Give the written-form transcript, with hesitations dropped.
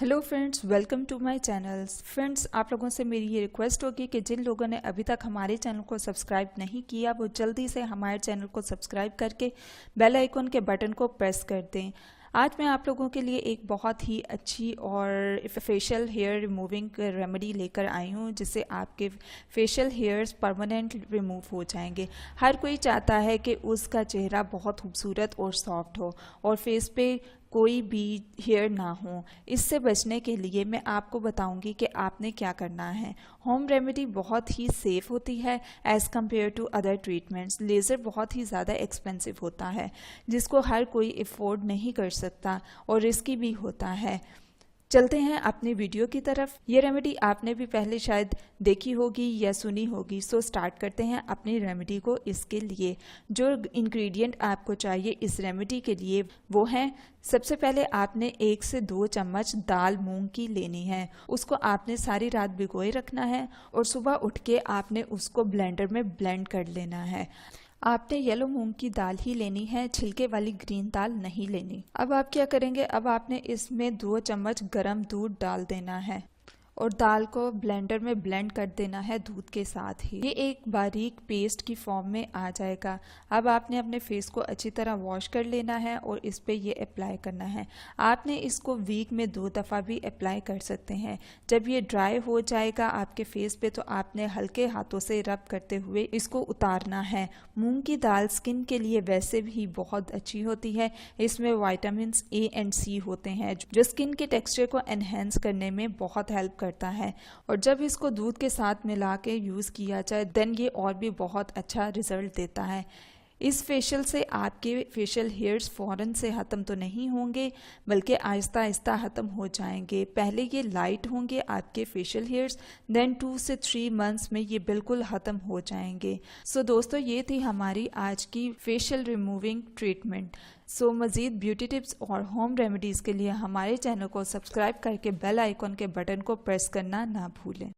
Hello friends, welcome to my channels. Friends, आप लोगों से मेरी ये रिक्वेस्ट होगी कि जिन लोगों ने अभी तक हमारे चैनल को सब्सक्राइब नहीं किया वो जल्दी से हमारे चैनल को सब्सक्राइब करके बेल आइकन के बटन को प्रेस कर दें। आज मैं आप लोगों के लिए एक बहुत ही अच्छी और फेशियल हेयर रिमूविंग रेमेडी लेकर आई हूँ जिससे आपके फेशियल हेयर्स परमानेंट रिमूव हो जाएंगे। हर कोई चाहता है कि उसका चेहरा बहुत खूबसूरत और सॉफ्ट हो और फेस पे कोई भी हेयर ना हो। इससे बचने के लिए मैं आपको बताऊंगी कि आपने क्या करना है। होम रेमेडी बहुत ही सेफ होती है as compare to other treatments. Laser बहुत ही ज़्यादा एक्सपेंसिव होता है जिसको हर कोई अफोर्ड नहीं कर सकता और रिस्की भी होता है। चलते हैं अपनी वीडियो की तरफ। ये रेमेडी आपने भी पहले शायद देखी होगी या सुनी होगी, सो स्टार्ट करते हैं अपनी रेमेडी को। इसके लिए जो इंग्रेडिएंट आपको चाहिए इस रेमेडी के लिए वो हैं, सबसे पहले आपने 1 से 2 चम्मच दाल मूंग की लेनी है। उसको आपने सारी रात भिगोए रखना है और सुबह उठ के आपने उसको ब्लेंडर में ब्लेंड कर लेना है। आपने येलो मूंग की दाल ही लेनी है, छिलके वाली ग्रीन दाल नहीं लेनी। अब आप क्या करेंगे, अब आपने इसमें 2 चम्मच गरम दूध डाल देना है और दाल को ब्लेंडर में ब्लेंड कर देना है दूध के साथ ही। ये एक बारीक पेस्ट की फॉर्म में आ जाएगा। अब आपने अपने फेस को अच्छी तरह वॉश कर लेना है और इस पे ये अप्लाई करना है। आपने इसको वीक में 2 दफ़ा भी अप्लाई कर सकते हैं। जब ये ड्राई हो जाएगा आपके फेस पे तो आपने हल्के हाथों से रब करते हुए इसको उतारना है। मूंग की दाल स्किन के लिए वैसे भी बहुत अच्छी होती है। इसमें विटामिन ए एंड सी होते हैं जो स्किन के टेक्सचर को एनहेंस करने में बहुत हेल्प करता है और जब इसको दूध के साथ मिला के यूज़ किया जाए देन ये और भी बहुत अच्छा रिजल्ट देता है। इस फेशियल से आपके फेशियल हेयर्स फ़ौरन से ख़त्म तो नहीं होंगे बल्कि आहिस्ता आहिस्ता ख़त्म हो जाएंगे। पहले ये लाइट होंगे आपके फेशियल हेयर्स, देन 2 से 3 मंथ्स में ये बिल्कुल ख़त्म हो जाएंगे। सो दोस्तों, ये थी हमारी आज की फेशियल रिमूविंग ट्रीटमेंट। सो मज़ीद ब्यूटी टिप्स और होम रेमेडीज़ के लिए हमारे चैनल को सब्सक्राइब करके बेल आइकन के बटन को प्रेस करना ना भूलें।